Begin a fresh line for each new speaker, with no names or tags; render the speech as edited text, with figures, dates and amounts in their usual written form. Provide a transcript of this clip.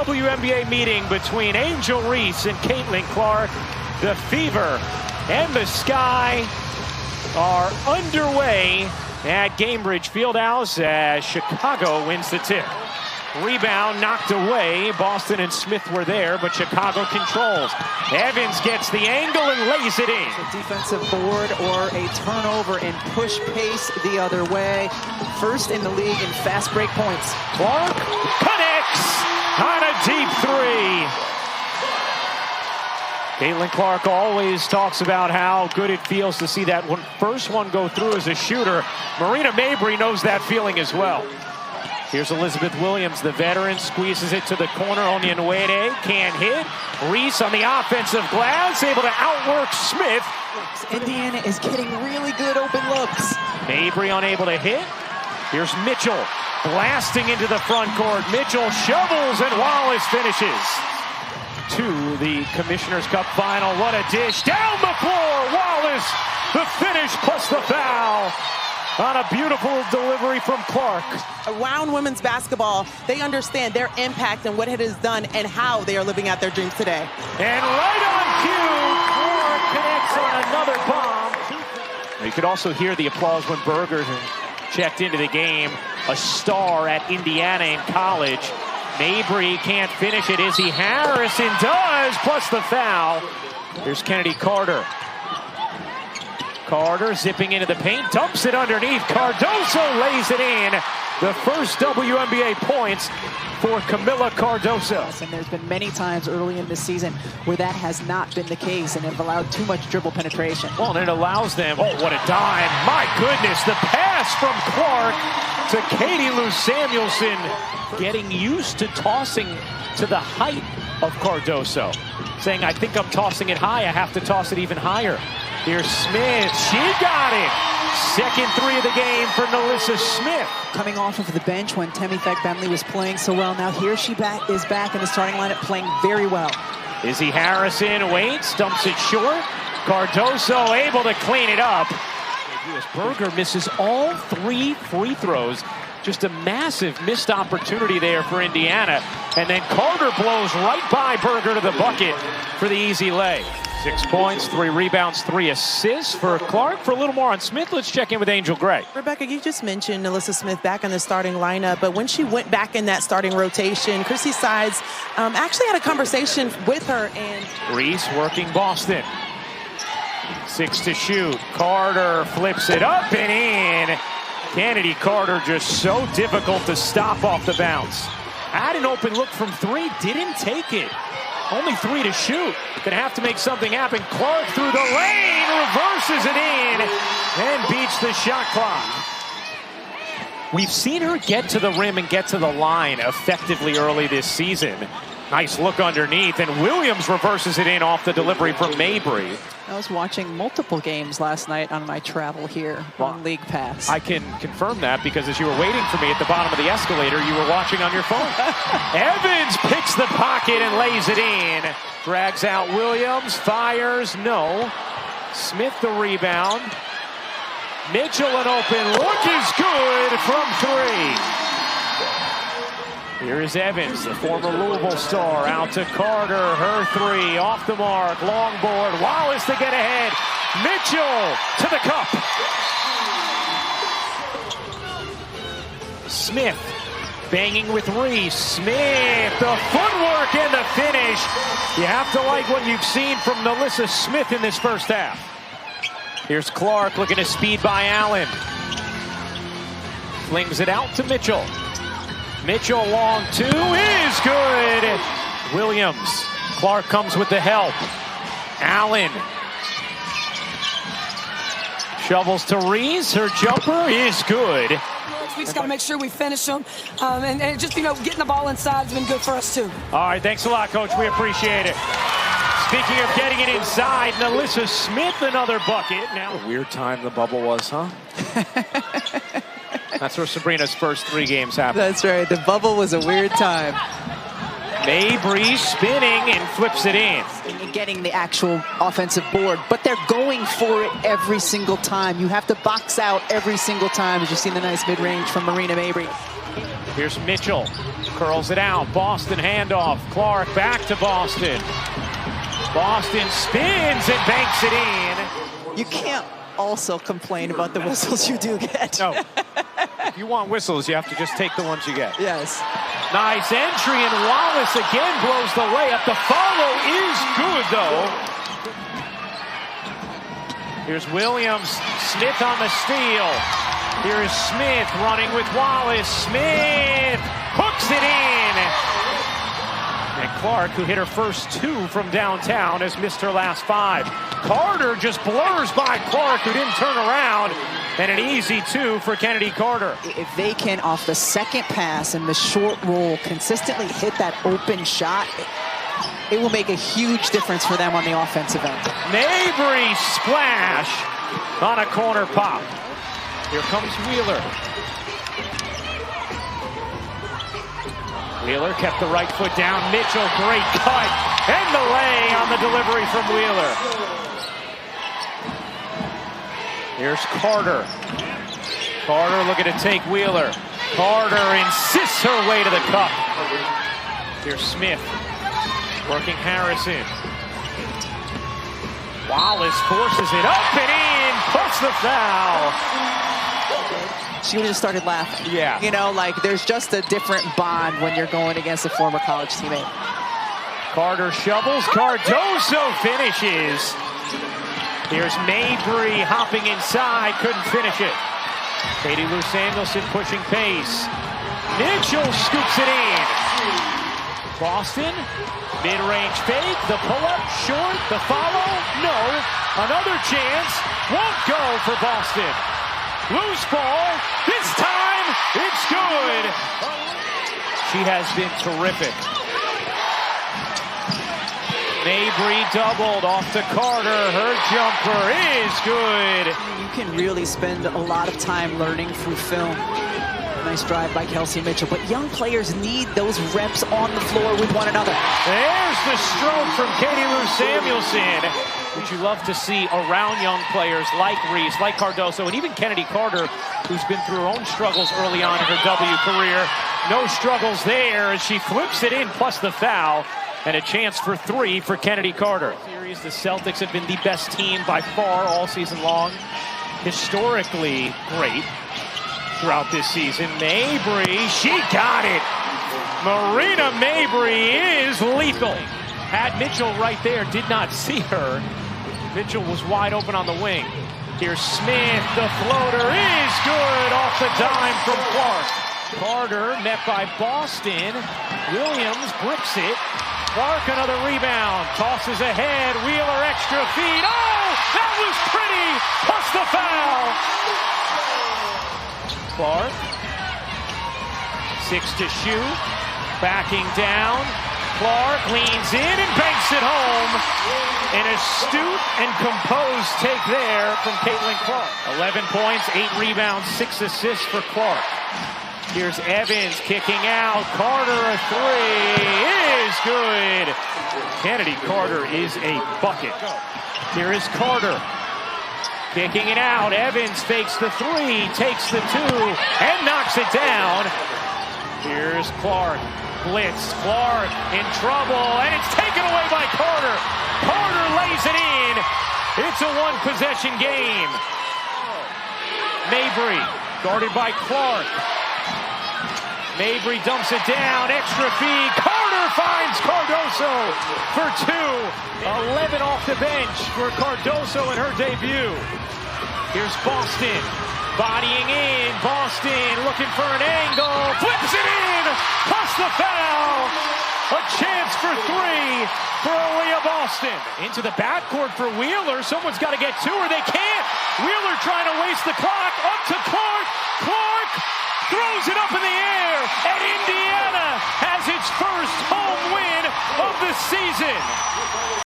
WNBA meeting between Angel Reese and Caitlin Clark. The Fever and the Sky are underway at Gainbridge Fieldhouse as Chicago wins the tip. Rebound knocked away. Boston and Smith were there, but Chicago controls. Evans gets the angle and lays it in.
A defensive board or a turnover and push pace the other way. First in the league in fast break points.
Clark connects on a deep three. Caitlin Clark always talks about how good it feels to see that first one go through as a shooter. Marina Mabry knows that feeling as well. Here's Elizabeth Williams, the veteran, squeezes it to the corner. Wnba can't hit. Reese on the offensive glass, able to outwork Smith.
Indiana is getting really good open looks.
Mabry unable to hit. Here's Mitchell blasting into the front court. Mitchell shovels and Wallace finishes. To the Commissioner's Cup final. What a dish. Down the floor. Wallace, the finish plus the foul. On a beautiful delivery from Clark.
Around women's basketball, they understand their impact and what it has done and how they are living out their dreams today.
And right on cue, Clark connects on another bomb. You could also hear the applause when Berger checked into the game. A star at Indiana in college. Mabry can't finish it. Izzy Harrison does, plus the foul. Here's Kennedy Carter. Carter zipping into the paint, dumps it underneath. Cardoso lays it in. The first WNBA points for Camila Cardoso.
And there's been many times early in this season where that has not been the case and have allowed too much dribble penetration.
Well, and it allows them, oh, what a dime. My goodness, the pass from Clark to Katie Lou Samuelson. Getting used to tossing to the height of Cardoso. Saying, I think I'm tossing it high. I have to toss it even higher. Here's Smith. She got it. Second three of the game for Nalissa Smith.
Coming off of the bench when Temi Bentley was playing so well. Now here she is back in the starting lineup playing very well.
Izzy Harrison waits, dumps it short. Cardoso able to clean it up. Berger misses all three free throws. Just a massive missed opportunity there for Indiana. And then Carter blows right by Berger to the bucket for the easy lay. 6 points, 3 rebounds, 3 assists for Clark. For a little more on Smith, let's check in with Angel Gray.
Rebecca, you just mentioned Nalissa Smith back in the starting lineup, but when she went back in that starting rotation, Chrissy Sides actually had a conversation with her. And
Reese working Boston. 6 to shoot. Carter flips it up and in. Kennedy Carter just so difficult to stop off the bounce. Had an open look from 3, didn't take it. Only 3 to shoot. Gonna have to make something happen. Clark through the lane, reverses it in, and beats the shot clock. We've seen her get to the rim and get to the line effectively early this season. Nice look underneath, and Williams reverses it in off the delivery from Mabry.
I was watching multiple games last night on my travel here on League Pass.
I can confirm that because as you were waiting for me at the bottom of the escalator, you were watching on your phone. Evans picks the pocket and lays it in. Drags out Williams, fires, no. Smith the rebound. Mitchell an open look is good from 3. Here is Evans, the former Louisville star, out to Carter, her 3, off the mark, long board, Wallace to get ahead, Mitchell to the cup. Smith banging with Reese, Smith, the footwork and the finish. You have to like what you've seen from Nalissa Smith in this first half. Here's Clark looking to speed by Allen. Flings it out to Mitchell. Mitchell long 2 is good. Williams. Clark comes with the help. Allen. Shovels to Reese. Her jumper is good.
We just got to make sure we finish them. And just, getting the ball inside has been good for us, too.
All right, thanks a lot, Coach. We appreciate it. Speaking of getting it inside, Nalissa Smith, another bucket. Now, a weird time the bubble was, huh? That's where Sabrina's first 3 games happened.
That's right. The bubble was a weird time.
Mabry spinning and flips it in.
And getting the actual offensive board, but they're going for it every single time. You have to box out every single time, as you see the nice mid-range from Marina Mabry.
Here's Mitchell. curls it out. Boston handoff. Clark back to Boston. Boston spins and banks it in.
You can't also complain about the whistles you do get.
No. If you want whistles, you have to just take the ones you get.
Yes.
Nice entry, and Wallace again blows the layup. The follow is good, though. Here's Williams. Smith on the steal. Here is Smith running with Wallace. Smith hooks it in. And Clark, who hit her first 2 from downtown, has missed her last 5. Carter just blurs by Clark, who didn't turn around. And an easy 2 for Kennedy Carter.
If they can, off the second pass and the short roll, consistently hit that open shot, it will make a huge difference for them on the offensive end.
Mabry splash on a corner pop. Here comes Wheeler. Wheeler kept the right foot down. Mitchell, great cut. And the lay on the delivery from Wheeler. Here's Carter. Carter looking to take Wheeler. Carter insists her way to the cup. Here's Smith working Harrison. Wallace forces it up and in, plus the foul.
She would have just started laughing.
Yeah.
You know, like there's just a different bond when you're going against a former college teammate.
Carter shovels, Cardoso finishes. Here's Mabry hopping inside, couldn't finish it. Katie Lou Samuelson pushing pace. Mitchell scoops it in. Boston, mid-range fake, the pull-up, short, the follow, no. Another chance, won't go for Boston. Loose ball, this time it's good. She has been terrific. Mabry doubled off to Carter. Her jumper is good.
You can really spend a lot of time learning through film. Nice drive by Kelsey Mitchell, but young players need those reps on the floor with one another.
There's the stroke from Katie Lou Samuelson, which you love to see around young players like Reese, like Cardoso, and even Kennedy Carter, who's been through her own struggles early on in her W career. No struggles there as she flips it in, plus the foul, and a chance for 3 for Kennedy Carter. The Celtics have been the best team by far all season long. Historically great throughout this season. Mabry, she got it. Marina Mabry is lethal. Had Mitchell right there, did not see her. Mitchell was wide open on the wing. Here's Smith, the floater is good off the dime from Clark. Carter met by Boston. Williams bricks it. Clark another rebound, tosses ahead, Wheeler extra feed. Oh, that was pretty, plus the foul. Clark, 6 to shoot, backing down. Clark leans in and banks it home. An astute and composed take there from Caitlin Clark. 11 points, 8 rebounds, 6 assists for Clark. Here's Evans kicking out. Carter a 3 is good. Kennedy Carter is a bucket. Here is Carter kicking it out. Evans fakes the 3, takes the 2, and knocks it down. Here's Clark. Blitz. Clark in trouble, and it's taken away by Carter. Carter lays it in. It's a 1-possession game. Mabry guarded by Clark. Mabry dumps it down, extra feed. Carter finds Cardoso for 2. 11 off the bench for Cardoso in her debut. Here's Boston, bodying in. Boston looking for an angle, flips it in, plus the foul. A chance for 3 for Aaliyah Boston. Into the backcourt for Wheeler. Someone's got to get to her. They can't. Wheeler trying to waste the clock. Up to Clark. Clark throws it up in the air, and Indiana has its first home win of the season.